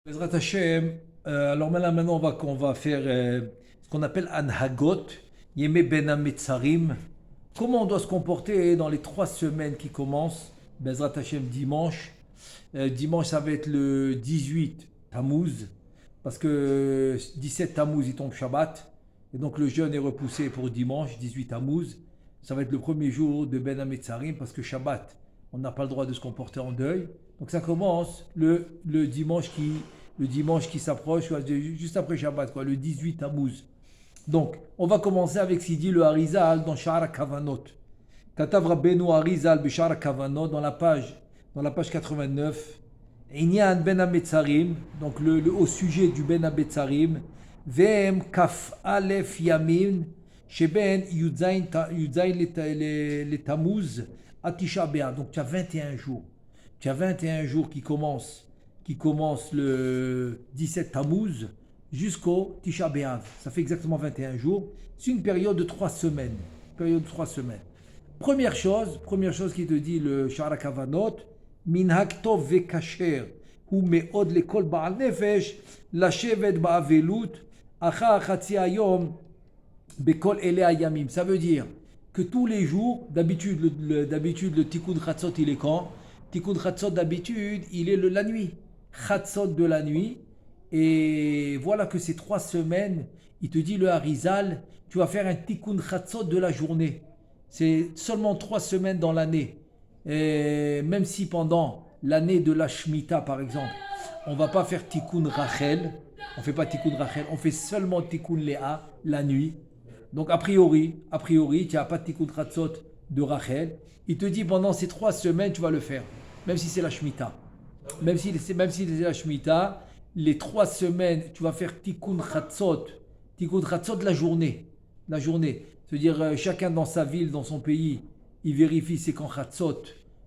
Bezrat Hashem, alors maintenant on va faire ce qu'on appelle Anhagot, Yeme Ben Hametzarim. Comment on doit se comporter dans les 3 semaines qui commencent, Bezrat Hashem dimanche. Dimanche ça va être le 18 Tammuz, parce que 17 Tammuz il tombe Shabbat, et donc le jeûne est repoussé pour dimanche 18 Tammuz. Ça va être le premier jour de Ben Hametzarim, parce que Shabbat, on n'a pas le droit de se comporter en deuil. Donc ça commence le dimanche qui s'approche, juste après Shabbat, le 18 Tammuz. Donc, on va commencer avec ce qu'il dit le Harizal dans Sha'ar HaKavanot. Katav Rabbeinu Harizal B'Sha'ar HaKavanot dans la page 89. Inyan Ben HaMetzarim, donc au sujet du Ben HaMetzarim. Vem Kaf Alef Yamin Sheben Yudzain le Tammuz Atisha B'Av. Donc tu as 21 jours. Tu as 21 jours qui commencent le 17 Tammuz jusqu'au Tisha B'Av. Ça fait exactement 21 jours. C'est une période de 3 semaines. Première chose qui te dit le Sha'ar HaKavanot, Minhag Tov Vekacher, Hu Me'od Lekol Ba'al Nefesh, Lashevet Ba'avelut, Acha Chatzi Hayom, Bekol Ele Hayamim. Ça veut dire que tous les jours, d'habitude le Tikkun Chatzot il est quand? Tikkun Chatzot d'habitude il est la nuit. Chatzot de la nuit. Et voilà que ces 3 semaines, il te dit le Harizal, tu vas faire un Tikkun Chatzot de la journée. C'est seulement 3 semaines dans l'année. Et même si pendant l'année de la Shemitah, par exemple, on ne va pas faire Tikkun Rachel, on ne fait pas Tikkun Rachel, on fait seulement Tikkun Léa la nuit. Donc a priori, tu n'as pas de Tikkun Chatzot de Rachel. Il te dit pendant ces 3 semaines, tu vas le faire, même si c'est la Shemitah. Même si c'est la Shemitah, les 3 semaines, tu vas faire Tikkun Chatzot de la journée. La journée. C'est-à-dire, chacun dans sa ville, dans son pays, il vérifie c'est quand Chatzot,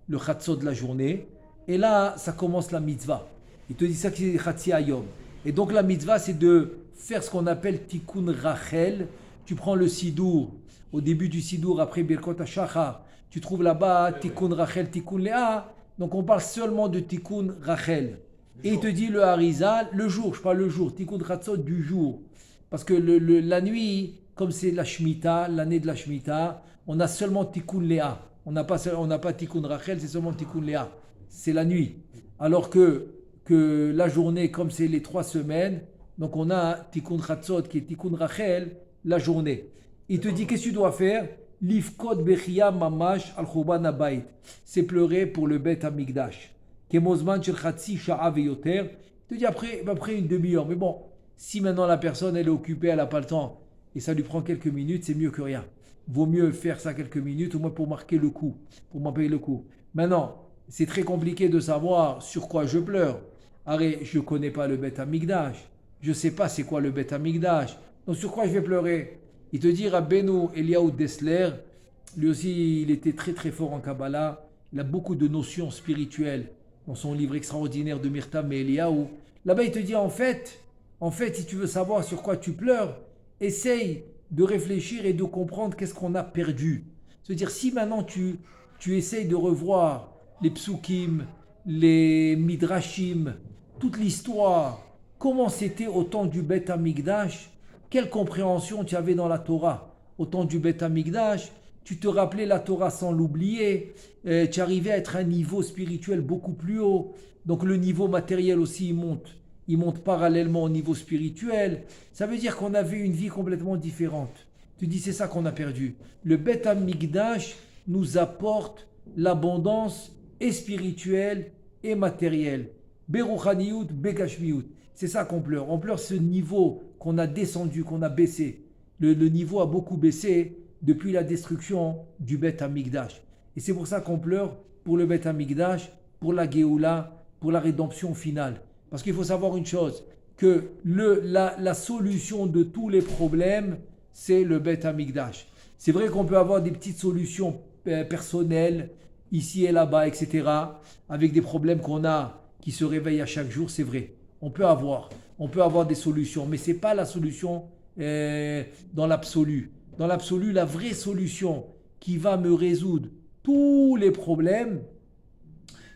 le Chatzot de la journée. Et là, ça commence la mitzvah. Il te dit ça qui est Chatzi Hayom. Et donc la mitzvah, c'est de faire ce qu'on appelle Tikkun Rachel. Tu prends le Sidour, au début du Sidour, après Birkot HaShachar, tu trouves là-bas Tikkun Rachel, Tikkun Léa. Donc on parle seulement de Tikkun Rachel. Et il te dit le Harizal, le jour, je parle le jour, Tikkun Chatzot du jour. Parce que la nuit, comme c'est la Shemitah, l'année de la Shemitah, on a seulement Tikkun Léa. On n'a pas Tikkun Rachel, c'est seulement Tikkun Léa. C'est la nuit. Alors que la journée, comme c'est les 3 semaines, donc on a Tikkun Chatzot qui est Tikkun Rachel, la journée. Il te dit, qu'est-ce que tu dois faire? Livkot Bechia Mamash al Churban Habayit. C'est pleurer pour le Bet Hamikdash. Kemozman shel Chatzi Sha'a veyoter. Il te dit après une demi-heure. Mais bon, si maintenant la personne elle est occupée, elle n'a pas le temps, et ça lui prend quelques minutes, c'est mieux que rien. Vaut mieux faire ça quelques minutes, au moins pour marquer le coup, pour m'appeler le coup. Maintenant, c'est très compliqué de savoir sur quoi je pleure. Arrête, je ne connais pas le Bet Hamikdash. Je ne sais pas c'est quoi le Bet Hamikdash. Donc sur quoi je vais pleurer? Il te dit Rabbeinu Eliyahu Dessler, lui aussi il était très très fort en Kabbalah, il a beaucoup de notions spirituelles dans son livre extraordinaire de Mirtam et Eliyahu. Là-bas il te dit en fait, si tu veux savoir sur quoi tu pleures, essaye de réfléchir et de comprendre qu'est-ce qu'on a perdu. C'est-à-dire si maintenant tu essayes de revoir les psukim, les midrashim, toute l'histoire, comment c'était au temps du Bet Hamikdash, quelle compréhension tu avais dans la Torah au temps du Bet Hamikdash, tu te rappelais la Torah sans l'oublier, tu arrivais à être à un niveau spirituel beaucoup plus haut, donc le niveau matériel aussi il monte parallèlement au niveau spirituel. Ça veut dire qu'on avait une vie complètement différente. Tu dis c'est ça qu'on a perdu. Le Bet Hamikdash nous apporte l'abondance et spirituelle et matérielle. Beruchaniyut, Begashmiyut. C'est ça qu'on pleure. On pleure ce niveau qu'on a descendu, qu'on a baissé. Le niveau a beaucoup baissé depuis la destruction du Bet Hamikdash. Et c'est pour ça qu'on pleure pour le Bet Hamikdash, pour la Géoula, pour la rédemption finale. Parce qu'il faut savoir une chose, que la solution de tous les problèmes, c'est le Bet Hamikdash. C'est vrai qu'on peut avoir des petites solutions personnelles, ici et là-bas, etc., avec des problèmes qu'on a, qui se réveillent à chaque jour, c'est vrai. On peut avoir des solutions, mais ce n'est pas la solution dans l'absolu. Dans l'absolu, la vraie solution qui va me résoudre tous les problèmes,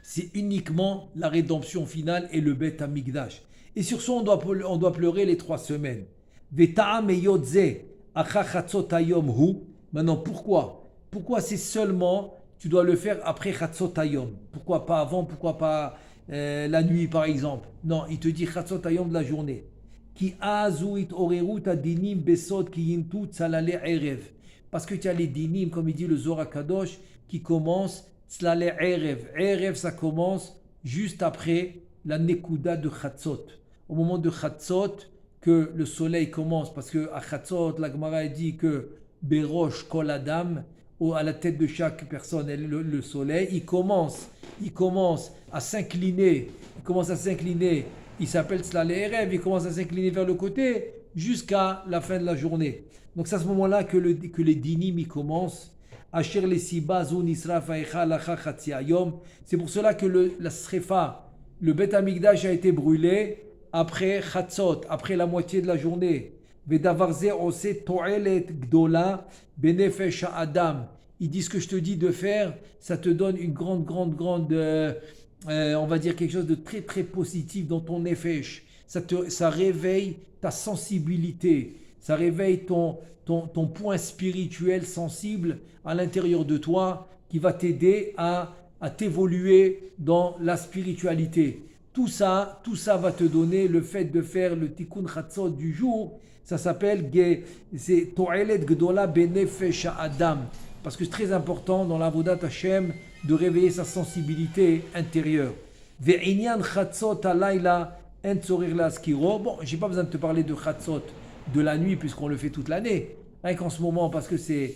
c'est uniquement la rédemption finale et le Beth Amikdash. Et sur ce, on doit pleurer les 3 semaines. Veta'am yotze acha chatzot hayom hu. Maintenant, pourquoi? Pourquoi c'est seulement, tu dois le faire après chatzot hayom? Pourquoi pas avant? Pourquoi pas la nuit, par exemple? Non, il te dit chatzot hayom de la journée. Ki azuit orerut adinim besod ki yintu tzalale erev. Parce que tu as les dinim, comme il dit le Zohar Kadosh, qui commencent tzalale erev. Erev, ça commence juste après la nekuda de chatzot. Au moment de chatzot, que le soleil commence, parce que à chatzot, la Gemara dit que berosh kol adam, à la tête de chaque personne, le soleil, il commence à s'incliner, il s'appelle Tzlale Erev, il commence à s'incliner vers le côté jusqu'à la fin de la journée. Donc c'est à ce moment-là que les dinim ils commencent. Asher les siba zun israf aecha lacha chatzi hayom. C'est pour cela que la srefa, le Beth Amikdash a été brûlé après chatzot, après la moitié de la journée. Vedavar ze ose to'elet gdola benefesh adam. Il dit ce que je te dis de faire, ça te donne une grande, on va dire quelque chose de très très positif dans ton nefesh. Ça réveille ta sensibilité, ça réveille ton point spirituel sensible à l'intérieur de toi qui va t'aider à t'évoluer dans la spiritualité. Tout ça va te donner le fait de faire le tikkun chatzot du jour. Ça s'appelle c'est to'elet gdola benefesh adam. Parce que c'est très important dans l'avodat Hashem de réveiller sa sensibilité intérieure. Ve'inyan chatzot alayla en tzorir laskiro. Bon, j'ai pas besoin de te parler de chatzot de la nuit puisqu'on le fait toute l'année. Rien qu'en ce moment, parce que c'est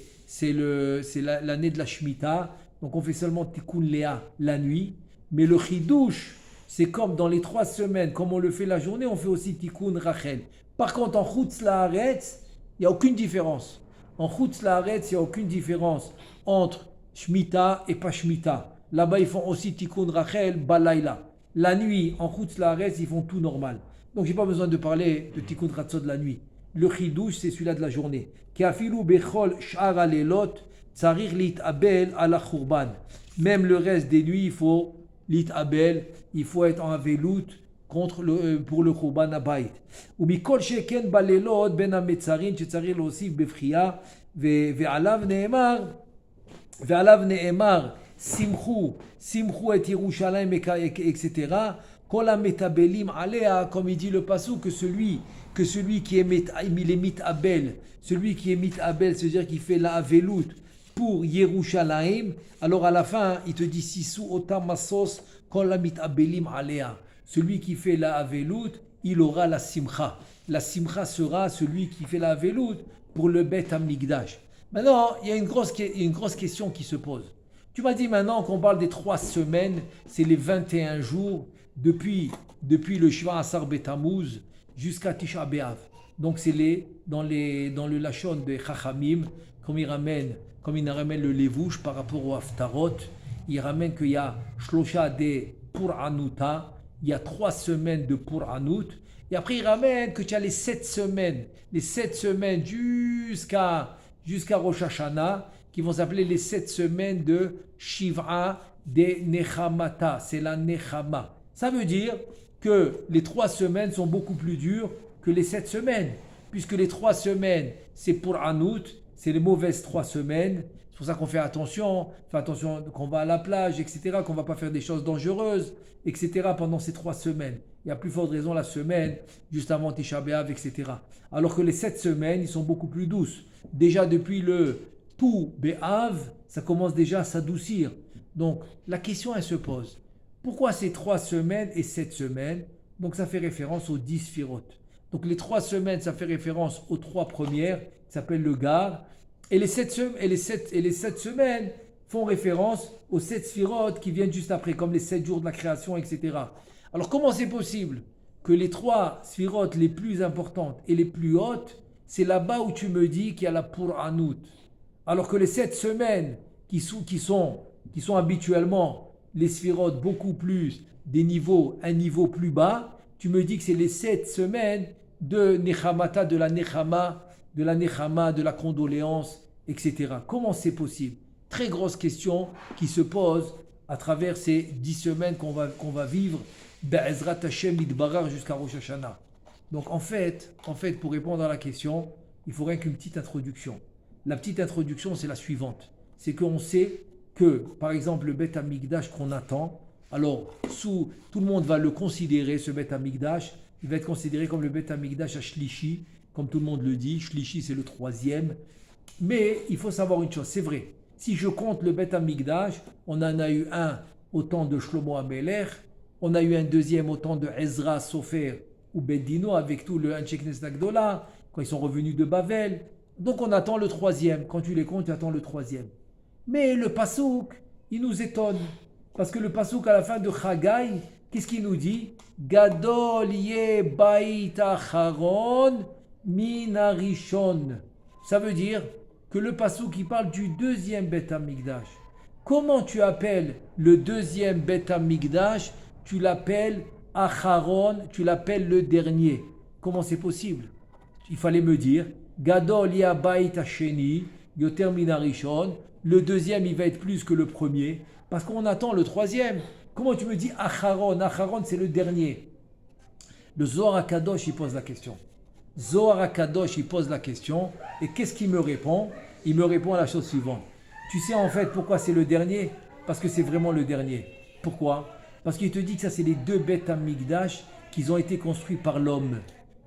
l'année de la Shemitah, donc on fait seulement tikkun léa la nuit. Mais le chidouche, c'est comme dans les 3 semaines, comme on le fait la journée, on fait aussi tikkun rachel. Par contre, en chutz laaretz, il n'y a aucune différence. En chutz laaretz, il n'y a aucune différence entre Shemitah et pas Shemitah. Là-bas, ils font aussi tikkun rachel balayla. La nuit, en chutz laaretz, ils font tout normal. Donc, je n'ai pas besoin de parler de tikkun chatzot de la nuit. Le chidouche, c'est celui-là de la journée. Ke'afilu bechol sh'ar halelot tzarir lit'abel ala churban. Même le reste des nuits, il faut lit'abel, il faut être en avelout pour le churban habayit. Ubikol sheken balelot ben hametzarin shetzarir leosif befchia ve'alav ne'emar simchu et Yerushalayim etc. Kol hametabelim alea, comme il dit le pasuk, que celui qui est mitabel, c'est-à-dire qui fait la avelout pour Yerushalayim, alors à la fin, il te dit Sisu otam masos kol hamitabelim alea. Celui qui fait la avelout, il aura la simcha. La simcha sera celui qui fait la avelout pour le Beth Amikdash. Maintenant, il y a une grosse question qui se pose. Tu m'as dit maintenant qu'on parle des 3 semaines, c'est les 21 jours depuis le Shva Asar Betamuz jusqu'à Tisha B'Av. Donc c'est dans le Lachon de Chachamim, comme il ramène le Levouche par rapport au Haftarot, il ramène qu'il y a Shlosha de Puranuta, il y a 3 semaines de Puranut, et après il ramène que tu as les 7 semaines jusqu'à Rosh Hashanah, qui vont s'appeler les 7 semaines de Shiv'a de Nechamata, c'est la Nechama. Ça veut dire que les 3 semaines sont beaucoup plus dures que les 7 semaines, puisque les 3 semaines, c'est pour Anout, c'est les mauvaises 3 semaines. C'est pour ça qu'on fait attention qu'on va à la plage, etc., qu'on ne va pas faire des choses dangereuses, etc., pendant ces 3 semaines. Il y a plus forte raison la semaine, juste avant Tisha B'Av, etc. Alors que les 7 semaines, ils sont beaucoup plus douces. Déjà depuis le Tou B'Av, ça commence déjà à s'adoucir. Donc la question, elle se pose. Pourquoi ces 3 semaines et 7 semaines? Donc ça fait référence aux 10 sphirotes. Donc les 3 semaines, ça fait référence aux 3 premières, qui s'appellent le Gar. Et les 7 semaines font référence aux 7 sphirotes qui viennent juste après, comme les 7 jours de la création, etc. Alors comment c'est possible que les 3 sphirotes les plus importantes et les plus hautes, c'est là-bas où tu me dis qu'il y a la Puranut, alors que les 7 semaines qui sont habituellement les sphirotes beaucoup plus un niveau plus bas, tu me dis que c'est les 7 semaines de Nechamata, de la Nechama, de la condoléance, etc. Comment c'est possible? Très grosse question qui se pose à travers ces 10 semaines qu'on va vivre, Be'ezrat Hashem Midbarar jusqu'à Rosh Hashanah. Donc en fait, pour répondre à la question, il faudrait qu'une petite introduction. La petite introduction, c'est la suivante. C'est qu'on sait que, par exemple, le Beth Amikdash qu'on attend, alors tout le monde va le considérer, ce Beth Amikdash, il va être considéré comme le Beth Amikdash à Shlishi, comme tout le monde le dit. Shlishi, c'est le 3e. Mais il faut savoir une chose, c'est vrai. Si je compte le Beth Amikdash, on en a eu un au temps de Shlomo HaMelech, on a eu un deuxième au temps de Ezra Sofer ou Bedino avec tout le Anshei Knesset Agdola, quand ils sont revenus de Bavel. Donc on attend le 3e. Quand tu les comptes, tu attends le 3e. Mais le Passouk, il nous étonne. Parce que le Passouk à la fin de Chagai, qu'est-ce qu'il nous dit? Gadol ye bait acharon min harishon. Ça veut dire que le Passouk qui parle du deuxième Beth Amikdash. Comment tu appelles le deuxième Beth Amikdash? Tu l'appelles Acharon, tu l'appelles le dernier. Comment c'est possible? Il fallait me dire Gadol ya bait hasheni yoter min harishon. Le deuxième, il va être plus que le premier, parce qu'on attend le 3e. Comment tu me dis Acharon? Acharon, c'est le dernier. Le Zohar HaKadosh, il pose la question. Zohar HaKadosh, il pose la question, et qu'est-ce qu'il me répond? Il me répond à la chose suivante. Tu sais en fait pourquoi c'est le dernier? Parce que c'est vraiment le dernier. Pourquoi? Parce qu'il te dit que ça, c'est les 2 Beth Amikdash qui ont été construits par l'homme,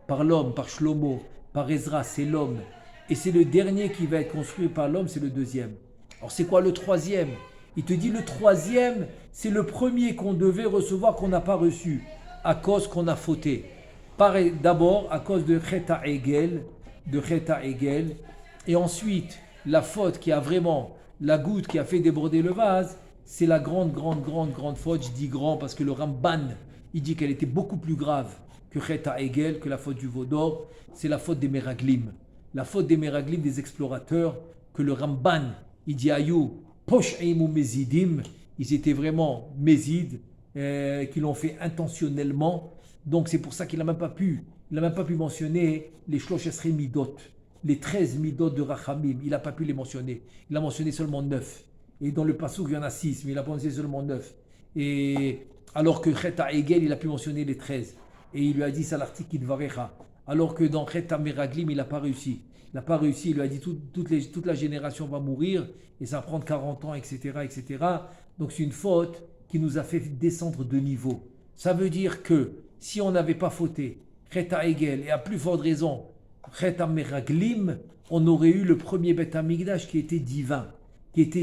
par Shlomo, par Ezra, c'est l'homme. Et c'est le dernier qui va être construit par l'homme, c'est le deuxième. Alors c'est quoi le 3e? Il te dit le 3e, c'est le premier qu'on devait recevoir qu'on n'a pas reçu, à cause qu'on a fauté. D'abord à cause de Cheta Egel, et ensuite la faute qui a vraiment, la goutte qui a fait déborder le vase, c'est la grande faute. Je dis grand parce que le Ramban, il dit qu'elle était beaucoup plus grave que Cheta Egel, que la faute du veau d'or, c'est la faute des Meraglim. La faute des Meraglim, des explorateurs, que le Ramban, il dit Ayou, Posh'im ou Mézidim, ils étaient vraiment Mézides, qui l'ont fait intentionnellement. Donc c'est pour ça qu'il n'a même pas pu mentionner les Shlosh Esrei Midot, les 13 Midot de Rachamim. Il n'a pas pu les mentionner. Il a mentionné seulement 9. Et dans le Passouk, il y en a 6, mais il a mentionné seulement 9. Et alors que Chet HaEgel, il a pu mentionner les 13. Et il lui a dit Salartik Idvarecha. Alors que dans Chet HaMeraglim, il n'a pas réussi. Il lui a dit toute la génération va mourir et ça va prendre 40 ans, etc., etc. Donc c'est une faute qui nous a fait descendre de niveau. Ça veut dire que si on n'avait pas fauté Chet HaEgel et à plus forte raison Chet HaMeraglim, on aurait eu le premier Beth Amikdash qui était divin, qui est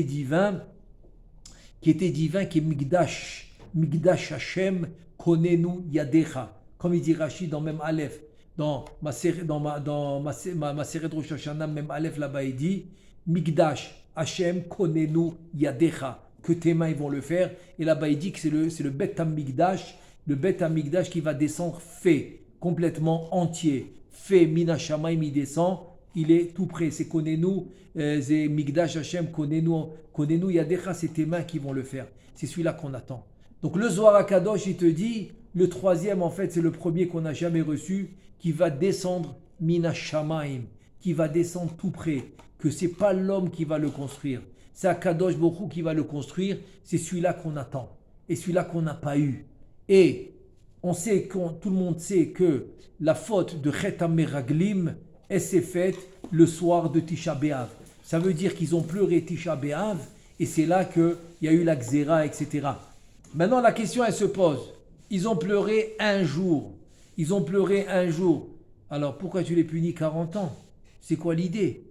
Migdash Hashem Konenu Yadecha, comme il dit Rashi dans même Aleph. Dans ma série de Rosh Hashanah, même Aleph là-bas, il dit Migdash Hashem Konenu Yadecha, que tes mains ils vont le faire. Et là-bas, il dit que c'est le Beth Amikdash, qui va descendre fait, complètement entier. Fait Mina Shamayim, il descend, il est tout près. C'est Konenu, c'est Migdash Hashem Konenu Yadecha, c'est tes mains qui vont le faire. C'est celui-là qu'on attend. Donc le Zohar HaKadosh, il te dit, le 3e, en fait, c'est le premier qu'on n'a jamais reçu, qui va descendre Mina Shamaim, qui va descendre tout près, que c'est pas l'homme qui va le construire, c'est Akadosh Baruch Hu qui va le construire, c'est celui-là qu'on attend, et celui-là qu'on n'a pas eu. Et tout le monde sait que la faute de Chet HaMeraglim, elle s'est faite le soir de Tisha B'Av. Ça veut dire qu'ils ont pleuré Tisha B'Av, et c'est là qu'il y a eu la Xéra, etc. Maintenant, la question, elle se pose. Ils ont pleuré un jour. Alors, pourquoi tu les punis 40 ans? C'est quoi l'idée?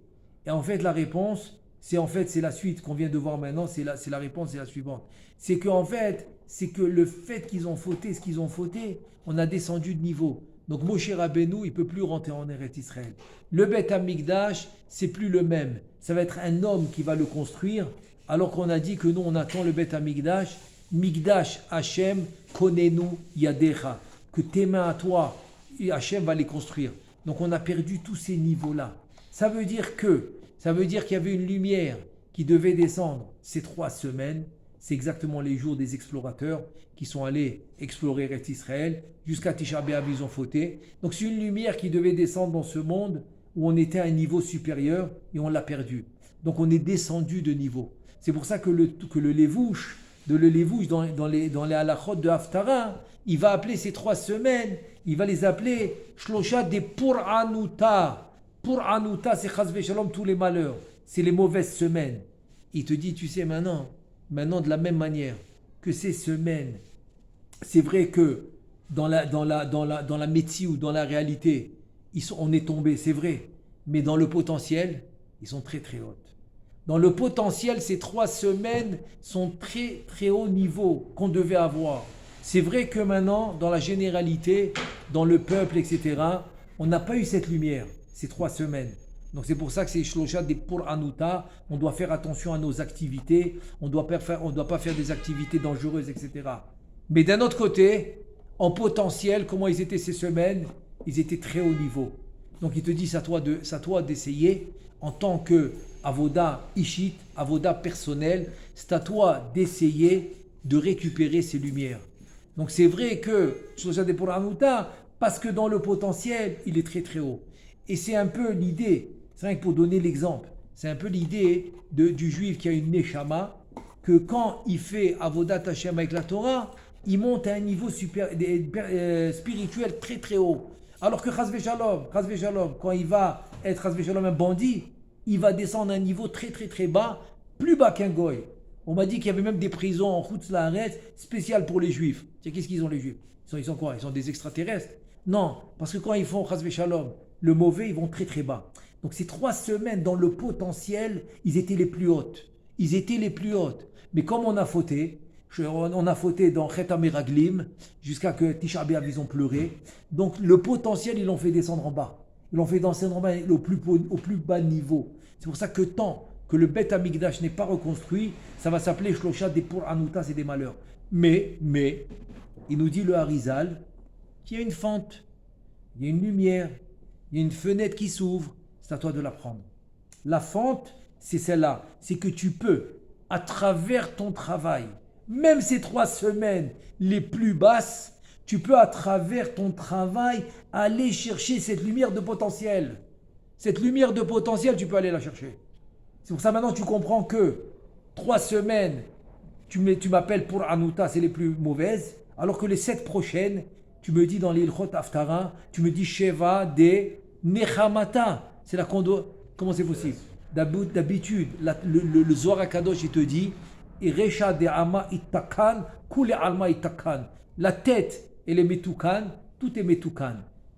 Et en fait, la réponse, c'est la suite qu'on vient de voir maintenant. C'est la réponse, c'est la suivante. C'est que le fait qu'ils ont fauté ce qu'ils ont fauté, on a descendu de niveau. Donc, Moshe Rabbeinu, il ne peut plus rentrer en Eretz Israël. Le Beth Amikdash, c'est plus le même. Ça va être un homme qui va le construire, alors qu'on a dit que nous, on attend le Beth Amikdash. Migdash Hashem Konenu Yadecha, que tes mains à toi, et Hashem va les construire. Donc on a perdu tous ces niveaux-là. Ça veut dire qu'il y avait une lumière qui devait descendre ces 3 semaines. C'est exactement les jours des explorateurs qui sont allés explorer Eretz Israël. Jusqu'à Tisha B'Av, ils ont fauté. Donc c'est une lumière qui devait descendre dans ce monde où on était à un niveau supérieur et on l'a perdu. Donc on est descendu de niveau. C'est pour ça que le Lévouche, de le Levouche dans les halachot de Haftara, il va appeler ces 3 semaines, il va les appeler Shlosha de Puranuta. Puranuta, c'est Chas Shalom, tous les malheurs. C'est les mauvaises semaines. Il te dit, tu sais, maintenant de la même manière que ces semaines, c'est vrai que dans la métier ou dans la réalité, on est tombé, c'est vrai. Mais dans le potentiel, ils sont très très hautes. Dans le potentiel, ces 3 semaines sont très très haut niveau qu'on devait avoir. C'est vrai que maintenant, dans la généralité, dans le peuple, etc., on n'a pas eu cette lumière, ces 3 semaines. Donc c'est pour ça que c'est Shlosha des pour Anuta. On doit faire attention à nos activités. On ne doit pas faire des activités dangereuses, etc. Mais d'un autre côté, en potentiel, comment ils étaient ces semaines? Ils étaient très haut niveau. Donc il te dit, c'est à toi d'essayer en tant que avoda ishit, avoda personnel, c'est à toi d'essayer de récupérer ces lumières. Donc c'est vrai que Shlosha des pour Anuta, parce que dans le potentiel, il est très très haut. Et c'est un peu l'idée, c'est vrai que pour donner l'exemple, c'est un peu l'idée du juif qui a une neshama, que quand il fait avodat Hashem avec la Torah, il monte à un niveau spirituel très très haut. Alors que Chas Shalom, quand il va être Chas Shalom un bandit, il va descendre à un niveau très très très bas, plus bas qu'un goy. On m'a dit qu'il y avait même des prisons en Chutz La'aretz spéciales pour les juifs. Qu'est-ce qu'ils ont les juifs? Ils sont quoi? Ils sont des extraterrestres? Non, parce que quand ils font Chas Shalom, le mauvais, ils vont très très bas. Donc ces 3 semaines dans le potentiel, ils étaient les plus hautes. Mais comme on a fauté dans Chet HaMeraglim, jusqu'à que Tisha B'Av, ils ont pleuré. Donc le potentiel, ils l'ont fait descendre en bas. Ils l'ont fait descendre en bas au plus bas niveau. C'est pour ça que tant que le Beth Amikdash n'est pas reconstruit, ça va s'appeler Shlosha des pour Anuta, c'est des malheurs. Mais, il nous dit le Harizal, qu'il y a une fente, il y a une lumière, il y a une fenêtre qui s'ouvre, c'est à toi de la prendre. La fente, c'est celle-là, c'est que tu peux, à travers ton travail, même ces 3 semaines les plus basses, tu peux à travers ton travail aller chercher cette lumière de potentiel. Cette lumière de potentiel, tu peux aller la chercher. C'est pour ça maintenant tu comprends que 3 semaines, tu m'appelles pour Anuta, c'est les plus mauvaises, alors que les 7 prochaines, tu me dis dans l'Ilchot Haftara, tu me dis Sheva de Nechamata. C'est la condo. Comment c'est possible? D'habitude, le Zohar HaKadosh, il te dit Iresha de Ama Itakan, Kule Alma Itakan. La tête et les Metukan, tout est Metukan.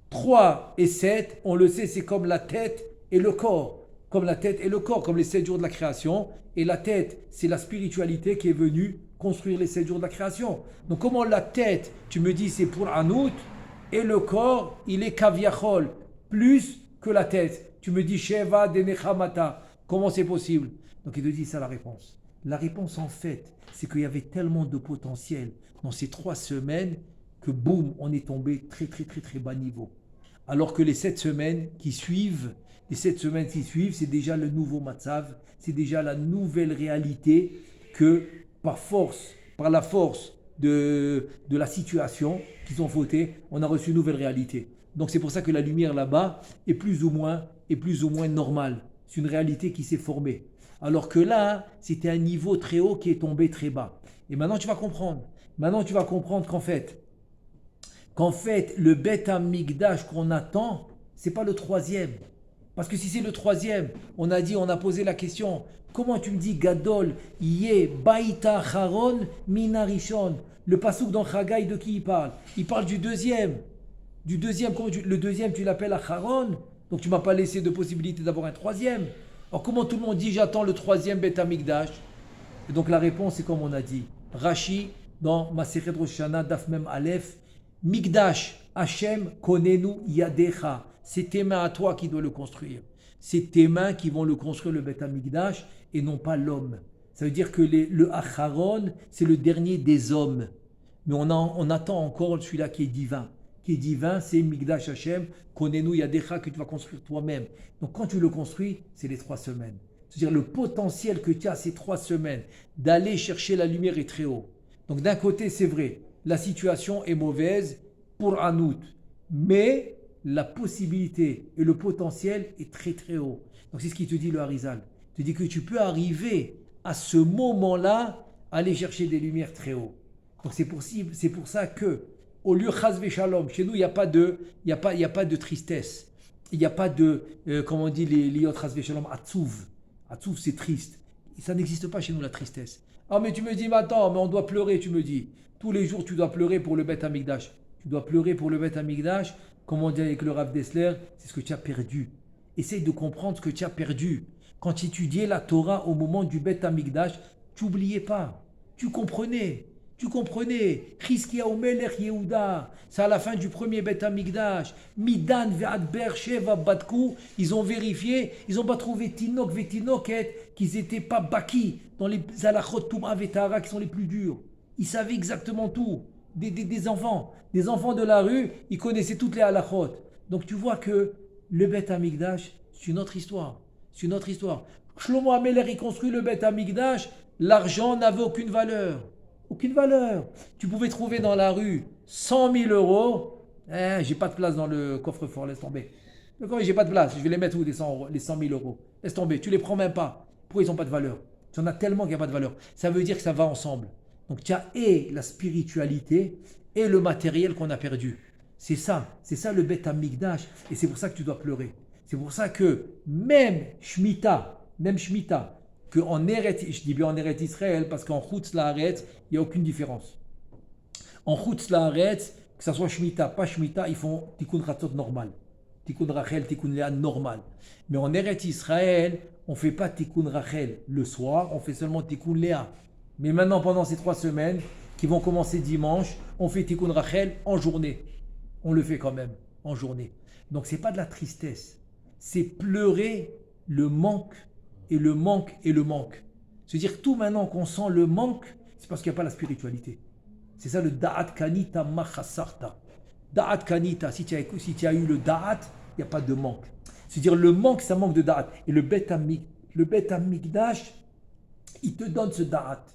3 et 7, on le sait, c'est comme la tête et le corps. Comme la tête et le corps, comme les 7 jours de la création. Et la tête, c'est la spiritualité qui est venue construire les 7 jours de la création. Donc comment la tête, tu me dis, c'est pour Anout, et le corps, il est Kaviachol, plus que la tête. Tu me dis Sheva de Nechamata. Comment c'est possible? Donc il te dit ça la réponse. La réponse en fait, c'est qu'il y avait tellement de potentiel dans ces 3 semaines que boum, on est tombé très très très très bas niveau. Alors que les 7 semaines qui suivent, c'est déjà le nouveau Matzav, c'est déjà la nouvelle réalité que par la force de la situation qu'ils ont voté, on a reçu une nouvelle réalité. Donc c'est pour ça que la lumière là-bas est plus ou moins normale. C'est une réalité qui s'est formée. Alors que là, c'était un niveau très haut qui est tombé très bas. Et maintenant tu vas comprendre. Qu'en fait, le Beth Amikdash qu'on attend, c'est pas le 3e. Parce que si c'est le 3e, on a posé la question, comment tu me dis Gadol, Yé, Baïta, Charon, Minarishon? Le pasouk dans Chagaï, de qui il parle? Il parle du 2e. Le 2e, tu l'appelles Acharon, donc tu ne m'as pas laissé de possibilité d'avoir un 3e. Alors comment tout le monde dit j'attends le 3e Beth Amikdash? Et donc la réponse c'est comme on a dit. Rashi, dans Masechet Rosh Hashanah, Daf Mem Aleph, Mikdash, Hashem, Konenu Yadecha. C'est tes mains à toi qui dois le construire. C'est tes mains qui vont le construire, le Beth Amikdash, et non pas l'homme. Ça veut dire que le Acharon, c'est le dernier des hommes. Mais on attend encore celui-là qui est divin. C'est Mikdash Hashem, Konenu Yadecha, que tu vas construire toi-même. Donc quand tu le construis, c'est les 3 semaines. C'est-à-dire le potentiel que tu as ces 3 semaines d'aller chercher la lumière est très haut. Donc d'un côté, c'est vrai, la situation est mauvaise pour Anout, mais la possibilité et le potentiel est très très haut. Donc c'est ce qu'il te dit le Harizal. Il te dit que tu peux arriver à ce moment-là aller chercher des lumières très haut. Donc c'est pour ça que, au lieu chas shalom, chez nous, il n'y a pas de tristesse. Il n'y a pas de, comme on dit, les liot chas shalom, atzouv. Atzouv, c'est triste. Ça n'existe pas chez nous, la tristesse. Ah, mais tu me dis, mais attends, mais on doit pleurer, tu me dis. Tous les jours, tu dois pleurer pour le Beth Amikdash. Tu dois pleurer pour le Beth Amikdash. Comme on dit avec le Rav Dessler, c'est ce que tu as perdu. Essaye de comprendre ce que tu as perdu. Quand tu étudiais la Torah au moment du Beth Amikdash, tu n'oubliais pas. Tu comprenais. Chizkiyahu Melech Yehuda. C'est à la fin du premier Beth Amikdash. Midan ve'ad Be'er-Sheva Badku. Ils ont vérifié. Ils n'ont pas trouvé Tinok ve'Tinoket qu'ils n'étaient pas baki dans les halachot Tum'a ve'Tahara qui sont les plus durs. Ils savaient exactement tout. Des enfants de la rue, ils connaissaient toutes les halachot. Donc tu vois que le Beth Amikdash, c'est une autre histoire. Shlomo HaMelech, il construit le Beth Amikdash, l'argent n'avait aucune valeur. Tu pouvais trouver dans la rue 100 000 euros. J'ai pas de place dans le coffre-fort, laisse tomber. D'accord, j'ai pas de place, je vais les mettre où les 100 000 euros? Laisse tomber, tu les prends même pas. Pourquoi ils n'ont pas de valeur? Tu en as tellement qu'il n'y a pas de valeur. Ça veut dire que ça va ensemble. Donc tu as et la spiritualité et le matériel qu'on a perdu. C'est ça le Beth Amikdash. Et c'est pour ça que tu dois pleurer. C'est pour ça que même Shemitah, que je dis bien en Eretz Israël, parce qu'en Chutz La'aretz, il n'y a aucune différence. En Chutz La'aretz, que ce soit Shemitah, pas Shemitah, ils font Tikkun Chatzot normal. Tikkun Rachel, Tikkun Léa normal. Mais en Eretz Israël, on ne fait pas Tikkun Rachel le soir, on fait seulement Tikkun Léa. Mais maintenant, pendant ces 3 semaines, qui vont commencer dimanche, on fait Tikkun Rachel en journée. On le fait quand même, en journée. Donc, ce n'est pas de la tristesse. C'est pleurer le manque, et le manque, et le manque. C'est-à-dire que tout maintenant qu'on sent le manque, c'est parce qu'il n'y a pas la spiritualité. C'est ça le Da'at Kanita Machasarta. Da'at Kanita, si tu as eu le Da'at, il n'y a pas de manque. C'est-à-dire le manque, ça manque de Da'at. Et le Beth Amikdash, il te donne ce Da'at.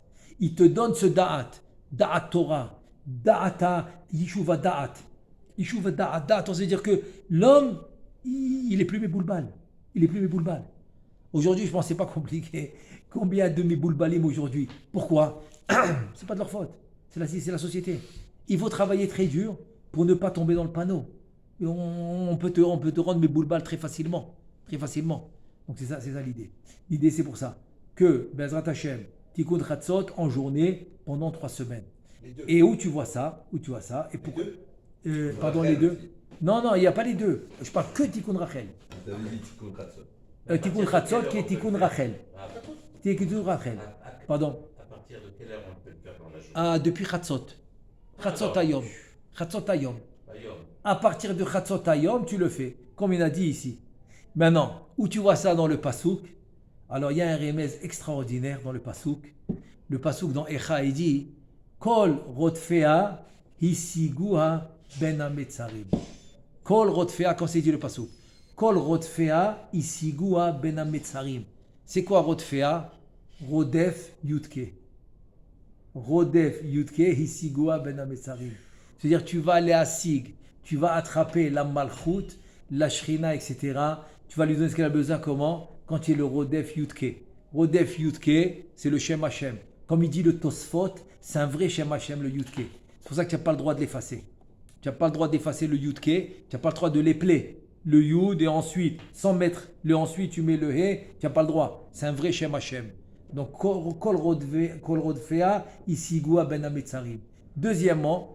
Da'at Torah, Da'ata, Yishuva Da'at. Da'at, on sait dire que l'homme, il est plus mes boulbal. Aujourd'hui, je pense que c'est pas compliqué. Combien de mes boulbalim aujourd'hui? Pourquoi? C'est pas de leur faute. C'est la société. Il faut travailler très dur pour ne pas tomber dans le panneau. Et on peut te rendre mes boulbal très facilement. Donc c'est ça l'idée. L'idée, c'est pour ça que Bezrat Hashem, Tikkun Chatzot en journée pendant 3 semaines. Et où tu vois ça? Et pourquoi? Les deux. Non, il n'y a pas les deux. Je parle que Tikkun Rachel. Vous avez dit Tikkun Chatzot. Tikkun Chatzot qui est Tikkun Rachel. Pardon. À partir de quelle heure on peut le faire dans la journée? Depuis Chatzot. Chatzot Hayom. À partir de Chatzot Hayom, tu le fais, comme il a dit ici. Maintenant, où tu vois ça dans le Passouk? Alors, il y a un remez extraordinaire dans le Passouk. Le Passouk dans Echa, il dit Kol Rodfea Hisiguha Ben Ametzarim. Kol Rodfea, quand c'est dit le Passouk. Kol Rodfea Hisiguha Ben Ametzarim. C'est quoi Rodfea? Rodef Yutke. Hisiguha Ben Ametzarim. C'est-à-dire, tu vas aller à Sig, tu vas attraper la Malchut, la Shrina, etc. Tu vas lui donner ce qu'elle a besoin, comment? Quand il est le Rodef Yutke. Rodef Yutke, c'est le Shem Hashem. Comme il dit le Tosfot, c'est un vrai Shem Hashem, le Yutke. C'est pour ça que tu n'as pas le droit de l'effacer. Tu n'as pas le droit d'effacer le Yutke, tu n'as pas le droit de l'épeler. Le Yud et ensuite, sans mettre le ensuite, tu mets le He, tu n'as pas le droit. C'est un vrai Shem Hashem. Donc, Kol Rodfea, Isigua Ben Ametzarim. Deuxièmement,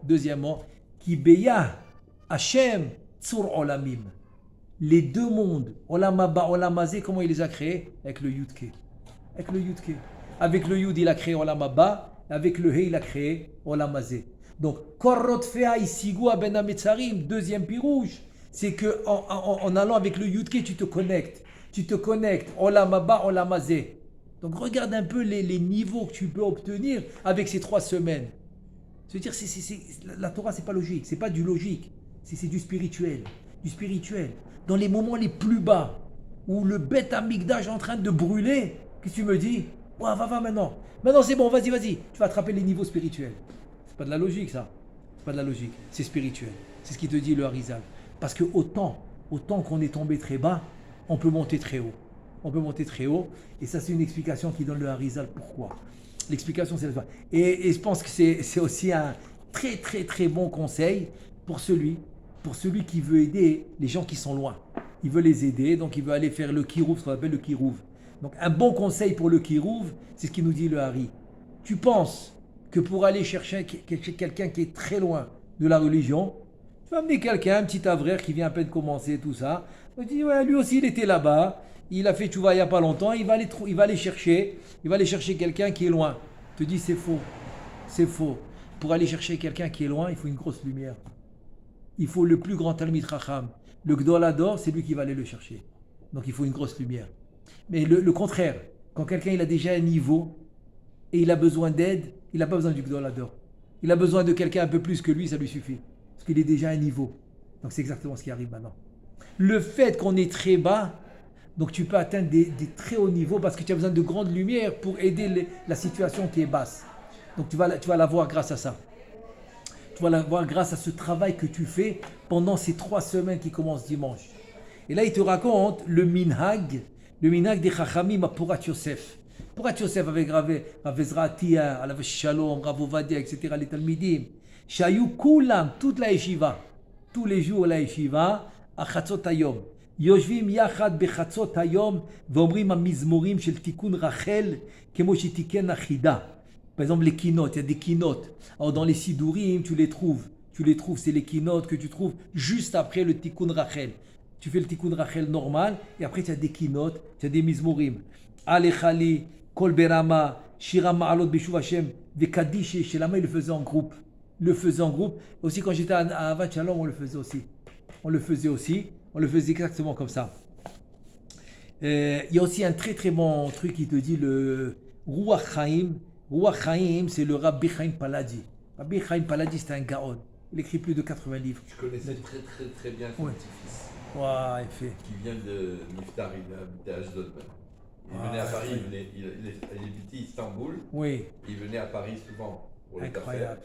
Ki Beya Hashem Tzur Olamim. Les deux mondes, Olam Haba, Olam Hazé, comment il les a créés? Avec le Yudke. Avec le Yud, il a créé Olam Haba. Avec le He, il a créé Olam Hazé. Donc, Korot Fea Isigua Ben Ametzarim, deuxième pirouche, c'est que en allant avec le Yudke, tu te connectes. Olam Haba, Olam Hazé. Donc, regarde un peu les niveaux que tu peux obtenir avec ces 3 semaines. C'est-à-dire, la Torah, c'est pas logique. C'est pas du logique. C'est du spirituel. Dans les moments les plus bas, où le Beth Amikdash est en train de brûler, qu'est-ce que tu me dis? Ouais, va maintenant. Maintenant, c'est bon, vas-y. Tu vas attraper les niveaux spirituels. C'est pas de la logique, ça. C'est spirituel. C'est ce qui te dit le Harizal. Parce que autant qu'on est tombé très bas, on peut monter très haut. Et ça, c'est une explication qui donne le Harizal. Pourquoi? L'explication, c'est la et je pense que c'est aussi un très très très bon conseil pour celui qui veut aider les gens qui sont loin. Il veut les aider, donc il veut aller faire le kirouv, ce qu'on appelle le kirouv. Donc un bon conseil pour le kirouv, c'est ce qu'il nous dit le Hari. Tu penses que pour aller chercher quelqu'un qui est très loin de la religion, tu vas amener quelqu'un, un petit avraire qui vient à peine commencer, tout ça. On dit, ouais, lui aussi il était là-bas, il a fait tchouva il n'y a pas longtemps, il va aller chercher quelqu'un qui est loin. Je te dis, c'est faux. C'est faux. Pour aller chercher quelqu'un qui est loin, il faut une grosse lumière. Il faut le plus grand Talmid Chacham. Le Gdol Hador, c'est lui qui va aller le chercher. Donc il faut une grosse lumière. Mais le contraire, quand quelqu'un il a déjà un niveau et il a besoin d'aide, il n'a pas besoin du Gdol Hador. Il a besoin de quelqu'un un peu plus que lui, ça lui suffit. Parce qu'il est déjà à un niveau. Donc c'est exactement ce qui arrive maintenant. Le fait qu'on est très bas, donc tu peux atteindre des très hauts niveaux parce que tu as besoin de grandes lumières pour aider la situation qui est basse. Donc tu vas la voir grâce à ça. Tu vas la voir grâce à ce travail que tu fais pendant ces 3 semaines qui commencent dimanche. Et là, il te raconte le minhag des Chachamim à Porat Yosef. Porat Yosef avait gravé Rav Ezra Atiyah, Alav Shalom, Rav Ovadia, etc., les Talmidim. Shayu Kulam, toute la yeshiva, tous les jours la yeshiva, à Chatzot Hayom. יושבים יחד בחצות היום ואומרים המזמורים של תיקון רחל כמו שתיקן החידה. Par exemple, les kinotes, il y a des kinotes. Alors, dans les sidourim, tu les trouves, c'est les kinotes que tu trouves juste après le tikkun Rachel. Tu fais le tikkun Rachel normal, et après, tu as des kinotes, tu as des mizmorim. Alechali, Kol Berama, Shira Ma'alot Beshuv Hashem, des Kaddish, chez Lama, il le faisait en groupe. Aussi, quand j'étais à Avat Shalom, on le faisait aussi. On le faisait exactement comme ça. Il y a aussi un très très bon truc qui te dit le Ruach Chaim. Ruach Chaim, c'est le Rabbi Chaim Paladi. Rabbi Chaim Paladi, c'est un gaon. Il écrit plus de 80 livres. Je connaissais très très très bien son petit-fils. Ouais, il fait. Qui vient de Niftar, il habitait à Ashdod. Il venait à Paris, il habitait Istanbul. Oui. Il venait à Paris souvent pour les incroyable.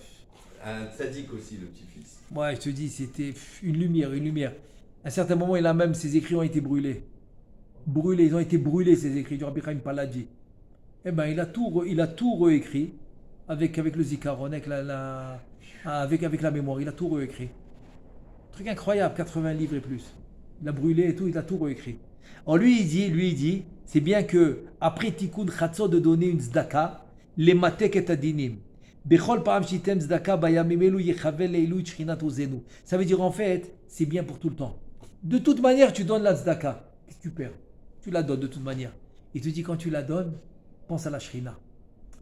Un tzaddik aussi, le petit-fils. Ouais, je te dis, c'était une lumière. À un certain moment, il a même, ses écrits ont été brûlés. Ils ont été brûlés, ces écrits du Rabbi Chaim Paladi. Eh bien, il a tout réécrit avec le Zikaron, avec la mémoire. Il a tout réécrit. Truc incroyable, 80 livres et plus. Il a brûlé et tout, il a tout réécrit. Alors lui, il dit, c'est bien que après Tikkun Chatzot de donner une tzedaka, les matek et adinim. Bechol pa'am shitem tzedaka bayamim elu yechavel leilu shchinat ozenu. Ça veut dire en fait, c'est bien pour tout le temps. De toute manière, tu donnes la tzedaka. Qu'est-ce que tu perds? Tu la donnes de toute manière. Il te dit quand tu la donnes, pense à la shrina.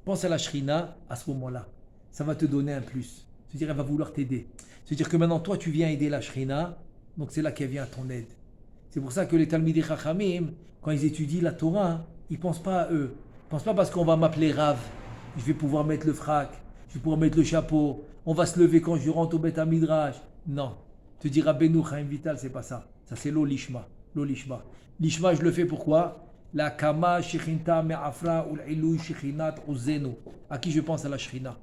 Pense à la shrina à ce moment-là. Ça va te donner un plus. C'est-à-dire, elle va vouloir t'aider. C'est-à-dire que maintenant, toi, tu viens aider la shrina, donc c'est là qu'elle vient à ton aide. C'est pour ça que les Talmidei Chachamim, quand ils étudient la Torah, ils ne pensent pas à eux. Ils ne pensent pas parce qu'on va m'appeler Rav, je vais pouvoir mettre le frac, je vais pouvoir mettre le chapeau, on va se lever quand je rentre au Beth Midrash. Non. Te dire Rabbeinu Chaim Vital, c'est pas ça. Ça, c'est l'olishma. L'ishma, je le fais pourquoi? La kama shechinta me'afra ul ilui shechinat uzenu. À qui je pense? À la shrina.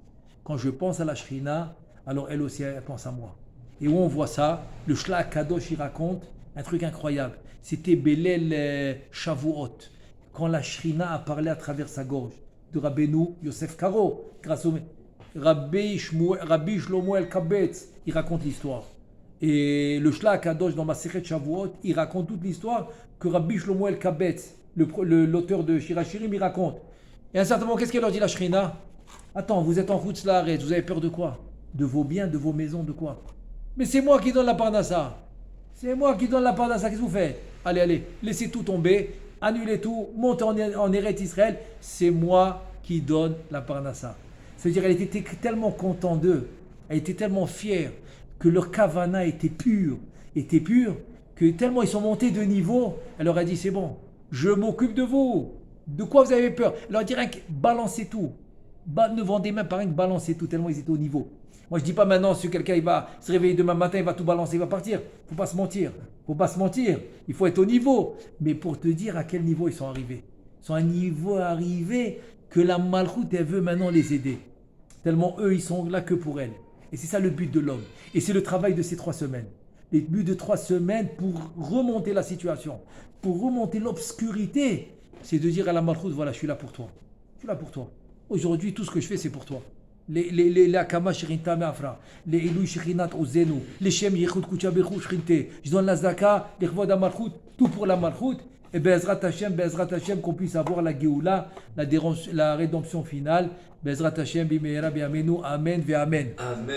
Quand je pense à la shrina, alors elle aussi, elle pense à moi. Et où on voit ça? Le Shlach Kadosh, il raconte un truc incroyable. C'était Belel Shavuot. Quand la shrina a parlé à travers sa gorge de Rabbeinu Yosef Karo, grâce au Rabbi Shlomo El Kabetz, il raconte l'histoire. Et le Shlach Kadosh dans Masechet Shavuot, il raconte toute l'histoire que Rabbi Shlomo El Kabetz, l'auteur de Shirachirim, il raconte. Et à un certain moment, qu'est-ce qu'elle leur dit la Shrina? Attends, vous êtes en Chutz Laaretz, vous avez peur de quoi? De vos biens, de vos maisons, de quoi? Mais c'est moi qui donne la Parnassa. Qu'est-ce que vous faites? Allez, laissez tout tomber, annulez tout, montez en Eretz Israël. C'est moi qui donne la Parnassa. C'est-à-dire, elle était tellement contente d'eux, elle était tellement fière que leur kavana était pure, que tellement ils sont montés de niveau, elle leur a dit, c'est bon, je m'occupe de vous. De quoi vous avez peur? Elle leur a dit, rien que balancez tout. Ne vendez même pas rien que balancez tout, tellement ils étaient au niveau. Moi, je dis pas maintenant, si quelqu'un il va se réveiller demain matin, il va tout balancer, il va partir. Faut pas se mentir. Il faut être au niveau. Mais pour te dire à quel niveau ils sont arrivés. Ils sont à un niveau arrivé que la Malchoute, elle veut maintenant les aider. Tellement eux, ils sont là que pour elle. Et c'est ça le but de l'homme. Et c'est le travail de ces 3 semaines. Le but de 3 semaines pour remonter la situation, pour remonter l'obscurité, c'est de dire à la Malchoute, voilà, je suis là pour toi. Aujourd'hui, tout ce que je fais, c'est pour toi. Les Akama Shrinta Me'afra, les Ilou Shrinat Ozenu, les Shem Yechut Kuchabechu Shrinte, je donne la Zaka, les Chvod Amalchut, tout pour la Malchut, et Bezrat Hashem, qu'on puisse avoir la Géoula, la rédemption finale. Bezrat Hashem, Bimeira, Biamenu, Amen, Ve Amen. Amen.